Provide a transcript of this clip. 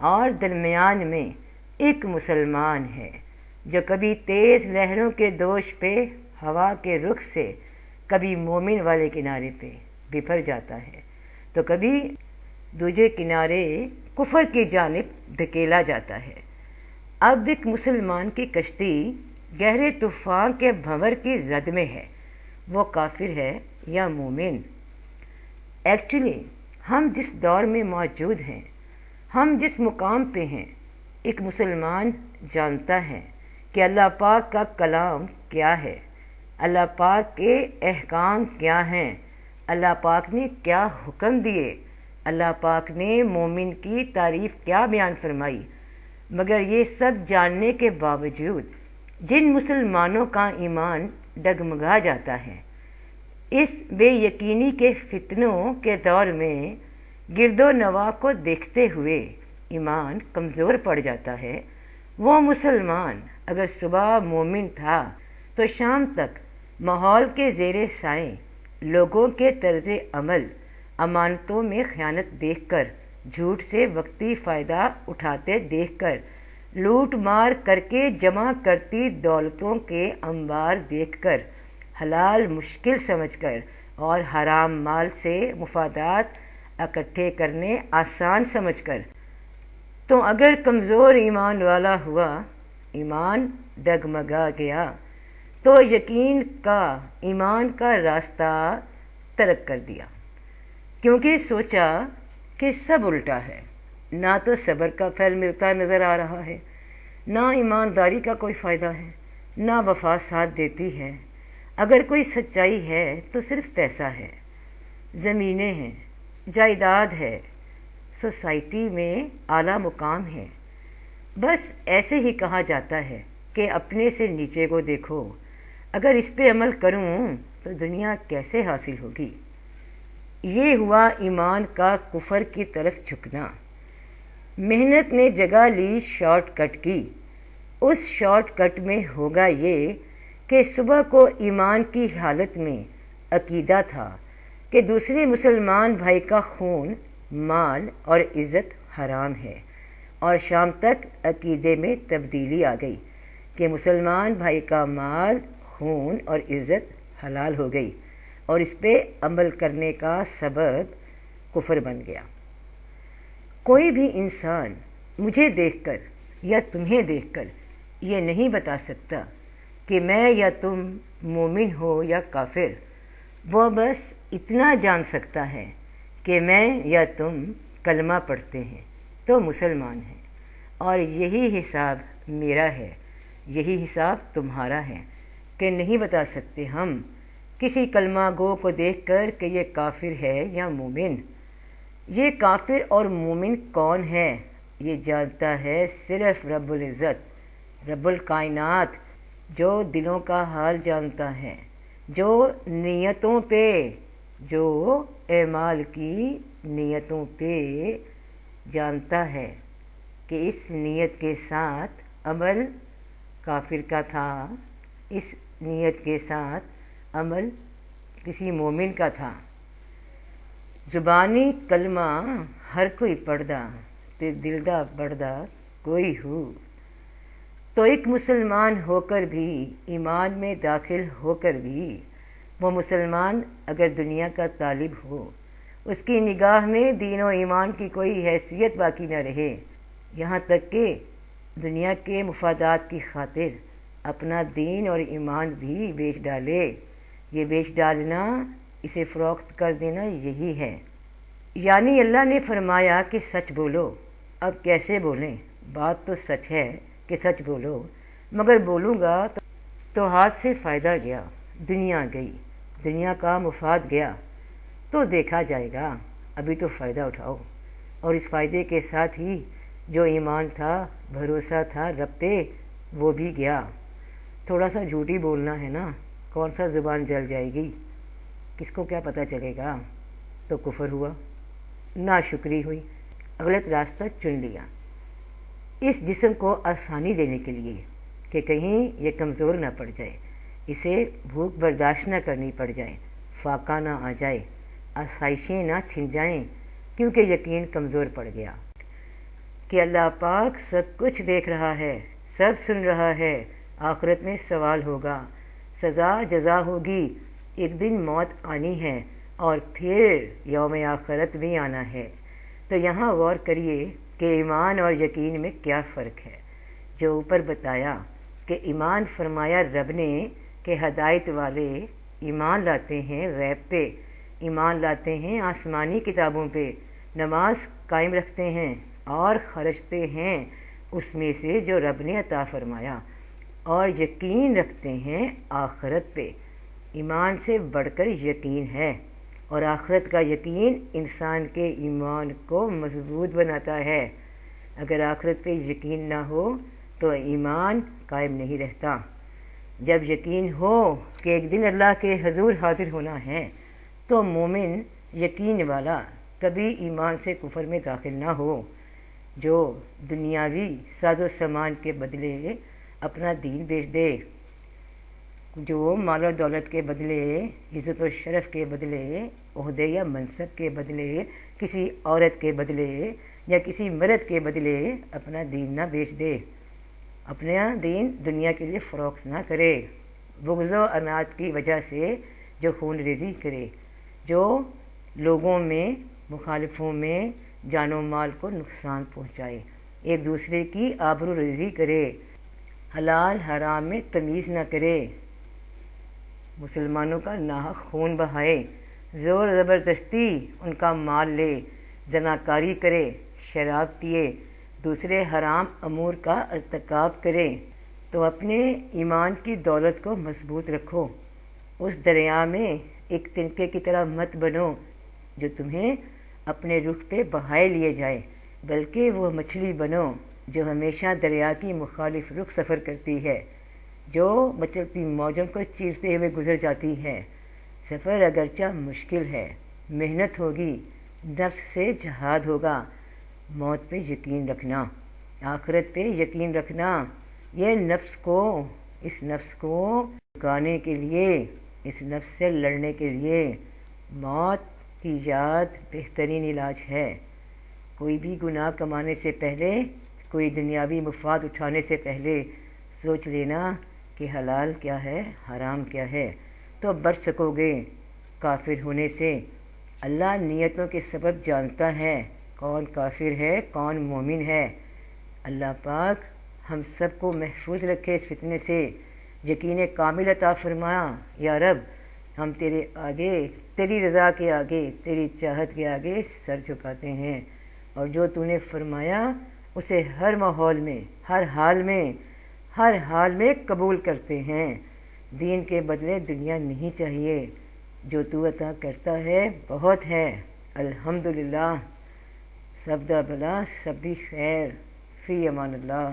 اور درمیان میں ایک مسلمان ہے جو کبھی تیز لہروں کے دوش پہ ہوا کے رخ سے کبھی مومن والے کنارے پہ بپھر جاتا ہے تو کبھی دوسرے کنارے کفر کی جانب دھکیلا جاتا ہے۔ اب ایک مسلمان کی کشتی گہرے طوفان کے بھنور کی زد میں ہے، وہ کافر ہے یا مومن؟ ایکچولی ہم جس دور میں موجود ہیں، ہم جس مقام پہ ہیں، ایک مسلمان جانتا ہے کہ اللہ پاک کا کلام کیا ہے، اللہ پاک کے احکام کیا ہیں، اللہ پاک نے کیا حکم دیے، اللہ پاک نے مومن کی تعریف کیا بیان فرمائی۔ مگر یہ سب جاننے کے باوجود جن مسلمانوں کا ایمان ڈگمگا جاتا ہے، اس بے یقینی کے فتنوں کے دور میں گرد و نواح کو دیکھتے ہوئے ایمان کمزور پڑ جاتا ہے، وہ مسلمان اگر صبح مومن تھا تو شام تک ماحول کے زیر سائے لوگوں کے طرز عمل امانتوں میں خیانت دیکھ کر، جھوٹ سے وقتی فائدہ اٹھاتے دیکھ کر، لوٹ مار کر کے جمع کرتی دولتوں کے انبار دیکھ کر، حلال مشکل سمجھ کر اور حرام مال سے مفادات اکٹھے کرنے آسان سمجھ کر، تو اگر کمزور ایمان والا ہوا، ایمان ڈگمگا گیا، تو یقین کا ایمان کا راستہ ترک کر دیا، کیونکہ سوچا کہ سب الٹا ہے، نہ تو صبر کا پھل ملتا نظر آ رہا ہے، نہ ایمانداری کا کوئی فائدہ ہے، نہ وفا ساتھ دیتی ہے، اگر کوئی سچائی ہے تو صرف پیسہ ہے، زمینیں ہیں، جائیداد ہے، سوسائٹی میں اعلیٰ مقام ہے۔ بس ایسے ہی کہا جاتا ہے کہ اپنے سے نیچے کو دیکھو، اگر اس پہ عمل کروں تو دنیا کیسے حاصل ہوگی؟ یہ ہوا ایمان کا کفر کی طرف جھکنا۔ محنت نے جگہ لی شارٹ کٹ کی، اس شارٹ کٹ میں ہوگا یہ کہ صبح کو ایمان کی حالت میں عقیدہ تھا کہ دوسرے مسلمان بھائی کا خون، مال اور عزت حرام ہے، اور شام تک عقیدے میں تبدیلی آ گئی کہ مسلمان بھائی کا مال، خون اور عزت حلال ہو گئی، اور اس پہ عمل کرنے کا سبب کفر بن گیا۔ کوئی بھی انسان مجھے دیکھ کر یا تمہیں دیکھ کر یہ نہیں بتا سکتا کہ میں یا تم مومن ہو یا کافر، وہ بس اتنا جان سکتا ہے کہ میں یا تم کلمہ پڑھتے ہیں تو مسلمان ہیں، اور یہی حساب میرا ہے، یہی حساب تمہارا ہے، کہ نہیں بتا سکتے ہم کسی کلمہ گو کو دیکھ کر کہ یہ کافر ہے یا مومن۔ یہ کافر اور مومن کون ہے؟ یہ جانتا ہے صرف رب العزت، رب الکائنات، جو دلوں کا حال جانتا ہے، جو نیتوں پہ، جو اعمال کی نیتوں پہ جانتا ہے کہ اس نیت کے ساتھ عمل کافر کا تھا، اس نیت کے ساتھ عمل کسی مومن کا تھا۔ زبانی کلمہ ہر کوئی پڑھدا تے دل دا پڑھدا کوئی ہو، تو ایک مسلمان ہو کر بھی، ایمان میں داخل ہو کر بھی، وہ مسلمان اگر دنیا کا طالب ہو، اس کی نگاہ میں دین و ایمان کی کوئی حیثیت باقی نہ رہے، یہاں تک کہ دنیا کے مفادات کی خاطر اپنا دین اور ایمان بھی بیچ ڈالے۔ یہ بیچ ڈالنا، اسے فروخت کر دینا، یہی ہے۔ یعنی اللہ نے فرمایا کہ سچ بولو۔ اب کیسے بولیں؟ بات تو سچ ہے کہ سچ بولو، مگر بولوں گا تو ہاتھ سے فائدہ گیا، دنیا گئی، دنیا کا مفاد گیا، تو دیکھا جائے گا، ابھی تو فائدہ اٹھاؤ، اور اس فائدے کے ساتھ ہی جو ایمان تھا، بھروسہ تھا رب پہ، وہ بھی گیا۔ تھوڑا سا جھوٹ ہی بولنا ہے نا، کون سا زبان جل جائے گی، کس کو کیا پتہ چلے گا؟ تو کفر ہوا، ناشکری ہوئی، غلط راستہ چن لیا، اس جسم کو آسانی دینے کے لیے کہ کہیں یہ کمزور نہ پڑ جائے، اسے بھوک برداشت نہ کرنی پڑ جائے، فاقہ نہ آ جائے، آسائشیں نہ چھن جائیں، کیونکہ یقین کمزور پڑ گیا۔ کہ اللہ پاک سب کچھ دیکھ رہا ہے، سب سن رہا ہے۔ آخرت میں سوال ہوگا، سزا جزا ہوگی، ایک دن موت آنی ہے اور پھر یوم آخرت بھی آنا ہے۔ تو یہاں غور کریے کہ ایمان اور یقین میں کیا فرق ہے۔ جو اوپر بتایا کہ ایمان فرمایا رب نے کہ ہدایت والے ایمان لاتے ہیں غیب پہ، ایمان لاتے ہیں آسمانی کتابوں پہ، نماز قائم رکھتے ہیں اور خرچتے ہیں اس میں سے جو رب نے عطا فرمایا، اور یقین رکھتے ہیں آخرت پہ۔ ایمان سے بڑھ کر یقین ہے، اور آخرت کا یقین انسان کے ایمان کو مضبوط بناتا ہے۔ اگر آخرت پہ یقین نہ ہو تو ایمان قائم نہیں رہتا۔ جب یقین ہو کہ ایک دن اللہ کے حضور حاضر ہونا ہے تو مومن یقین والا کبھی ایمان سے کفر میں داخل نہ ہو۔ جو دنیاوی ساز و سامان کے بدلے اپنا دین بیچ دے، جو مال و دولت کے بدلے، عزت و شرف کے بدلے، عہدے یا منصب کے بدلے، کسی عورت کے بدلے یا کسی مرد کے بدلے اپنا دین نہ بیچ دے، اپنا دین دنیا کے لیے فروخت نہ کرے، بغض و عناد کی وجہ سے جو خون ریزی کرے، جو لوگوں میں مخالفوں میں جان و مال کو نقصان پہنچائے، ایک دوسرے کی آبرو ریزی کرے، حلال حرام میں تمیز نہ کرے، مسلمانوں کا ناحق خون بہائے، زور زبردستی ان کا مال لے، زناکاری کرے، شراب پیے، دوسرے حرام امور کا ارتکاب کرے، تو اپنے ایمان کی دولت کو مضبوط رکھو۔ اس دریا میں ایک تنکے کی طرح مت بنو جو تمہیں اپنے رخ پہ بہائے لیے جائے، بلکہ وہ مچھلی بنو جو ہمیشہ دریا کی مخالف رخ سفر کرتی ہے، جو مچلتی موجوں کو چیرتے ہوئے گزر جاتی ہے۔ سفر اگرچہ مشکل ہے، محنت ہوگی، نفس سے جہاد ہوگا، موت پہ یقین رکھنا، آخرت پہ یقین رکھنا، یہ اس نفس کو جھکانے کے لیے، اس نفس سے لڑنے کے لیے موت کی یاد بہترین علاج ہے۔ کوئی بھی گناہ کمانے سے پہلے، کوئی دنیاوی مفاد اٹھانے سے پہلے سوچ لینا کہ حلال کیا ہے، حرام کیا ہے، تو بچ سکو گے کافر ہونے سے۔ اللہ نیتوں کے سبب جانتا ہے کون کافر ہے، کون مومن ہے۔ اللہ پاک ہم سب کو محفوظ رکھے اس فتنے سے، یقین کامل عطا فرمایا۔ یا رب، ہم تیرے آگے، تیری رضا کے آگے، تیری چاہت کے آگے سر جھکاتے ہیں، اور جو تو نے فرمایا اسے ہر ماحول میں، ہر حال میں قبول کرتے ہیں۔ دین کے بدلے دنیا نہیں چاہیے، جو تو عطا کرتا ہے بہت ہے۔ الحمدللہ۔ سب دا بھلا، سب بھی خیر، فی امان اللہ۔